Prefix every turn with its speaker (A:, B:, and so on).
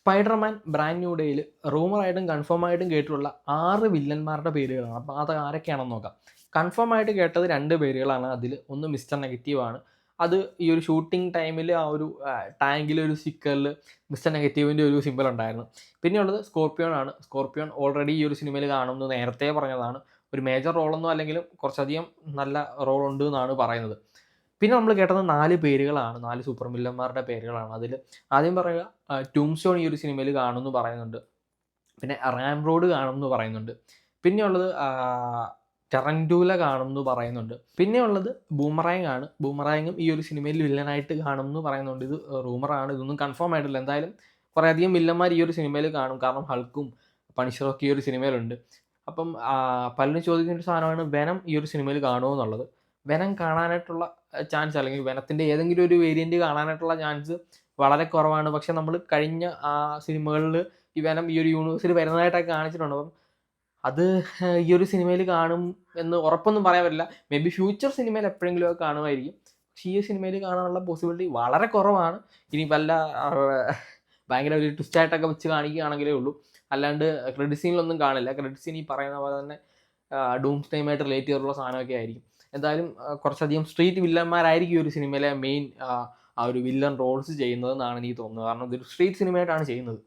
A: Spiderman brand new ഡേയിൽ റൂമറായിട്ടും confirm ആയിട്ടും കേട്ടിട്ടുള്ള 6 വില്ലന്മാരുടെ പേരുകളാണ്. അപ്പോൾ അത് ആരൊക്കെയാണെന്ന് നോക്കാം. കൺഫേം ആയിട്ട് കേട്ടത് 2 പേരുകളാണ്. അതിൽ ഒന്ന് മിസ്റ്റർ നെഗറ്റീവ് ആണ്. അത് ഈ ഒരു ഷൂട്ടിംഗ് ടൈമിൽ ആ ഒരു ടാങ്കിൽ ഒരു സ്റ്റിക്കറിൽ മിസ്റ്റർ നെഗറ്റീവിൻ്റെ ഒരു സിമ്പിൾ ഉണ്ടായിരുന്നു. പിന്നെയുള്ളത് സ്കോർപ്പിയോൺ ആണ്. സ്കോർപ്പിയോൺ ഓൾറെഡി ഈ ഒരു സിനിമയിൽ കാണുമെന്ന് നേരത്തെ പറഞ്ഞതാണ്. ഒരു മേജർ റോളൊന്നും അല്ലെങ്കിലും കുറച്ചധികം നല്ല റോൾ ഉണ്ട് എന്നാണ് പറയുന്നത്. പിന്നെ നമ്മൾ കേട്ടത് 4 പേരുകളാണ്. 4 സൂപ്പർ വില്ലന്മാരുടെ പേരുകളാണ്. അതിൽ ആദ്യം പറയുക ടൂംസ്റ്റോൺ ഈ ഒരു സിനിമയിൽ കാണുമെന്ന് പറയുന്നുണ്ട്. പിന്നെ റാം റോഡ് കാണുമെന്ന് പറയുന്നുണ്ട്. പിന്നെയുള്ളത് ടെറന്റൂല കാണുമെന്ന് പറയുന്നുണ്ട്. പിന്നെയുള്ളത് ബൂമറാങ് ആണ്. ബൂമറാങ്ങും ഈ ഒരു സിനിമയിൽ വില്ലനായിട്ട് കാണുമെന്ന് പറയുന്നുണ്ട്. ഇത് റൂമറാണ്. ഇതൊന്നും കൺഫേം ആയിട്ടില്ല. എന്തായാലും കുറേയധികം വില്ലന്മാർ ഈ ഒരു സിനിമയിൽ കാണും. കാരണം ഹൾക്കും പണിഷറൊക്കെ ഈ ഒരു സിനിമയിലുണ്ട്. അപ്പം പലരും ചോദിക്കുന്ന ഒരു സാധനമാണ് വെനം ഈ ഒരു സിനിമയിൽ കാണുമോ എന്നുള്ളത്. വെനം കാണാനായിട്ടുള്ള ചാൻസ് അല്ലെങ്കിൽ വെനത്തിൻ്റെ ഏതെങ്കിലും ഒരു വേരിയൻറ്റ് കാണാനായിട്ടുള്ള ചാൻസ് വളരെ കുറവാണ്. പക്ഷെ നമ്മൾ കഴിഞ്ഞ സിനിമകളിൽ ഈ വെനം ഈ ഒരു യൂണിവേഴ്സിൽ വരുന്നതായിട്ടൊക്കെ കാണിച്ചിട്ടുണ്ട്. അപ്പം അത് ഈ ഒരു സിനിമയിൽ കാണും എന്ന് ഉറപ്പൊന്നും പറയാൻ പറ്റില്ല. മേ ബി ഫ്യൂച്ചർ സിനിമയിൽ എപ്പോഴെങ്കിലുമൊക്കെ കാണുമായിരിക്കും. പക്ഷേ ഈ സിനിമയിൽ കാണാനുള്ള പോസിബിലിറ്റി വളരെ കുറവാണ്. ഇനി വല്ല ഭയങ്കര ഒരു ട്വിസ്റ്റായിട്ടൊക്കെ വെച്ച് കാണിക്കുകയാണെങ്കിലേ ഉള്ളൂ. അല്ലാണ്ട് ക്രെഡിറ്റ് സീനിലൊന്നും കാണില്ല. ക്രെഡിറ്റ് സീൻ ഈ പറയുന്ന പോലെ തന്നെ ഡൂംസ് ടൈമായിട്ട് റിലേറ്റ് ചെയ്തിട്ടുള്ള സാധനമൊക്കെ ആയിരിക്കും. എന്തായാലും കുറച്ചധികം സ്ട്രീറ്റ് വില്ലന്മാരായിരിക്കും ഈ ഒരു സിനിമയിലെ മെയിൻ ആ ഒരു വില്ലൻ റോൾസ് ചെയ്യുന്നതെന്നാണ് എനിക്ക് തോന്നുന്നത്. കാരണം ഇതൊരു സ്ട്രീറ്റ് സിനിമയായിട്ടാണ് ചെയ്യുന്നത്.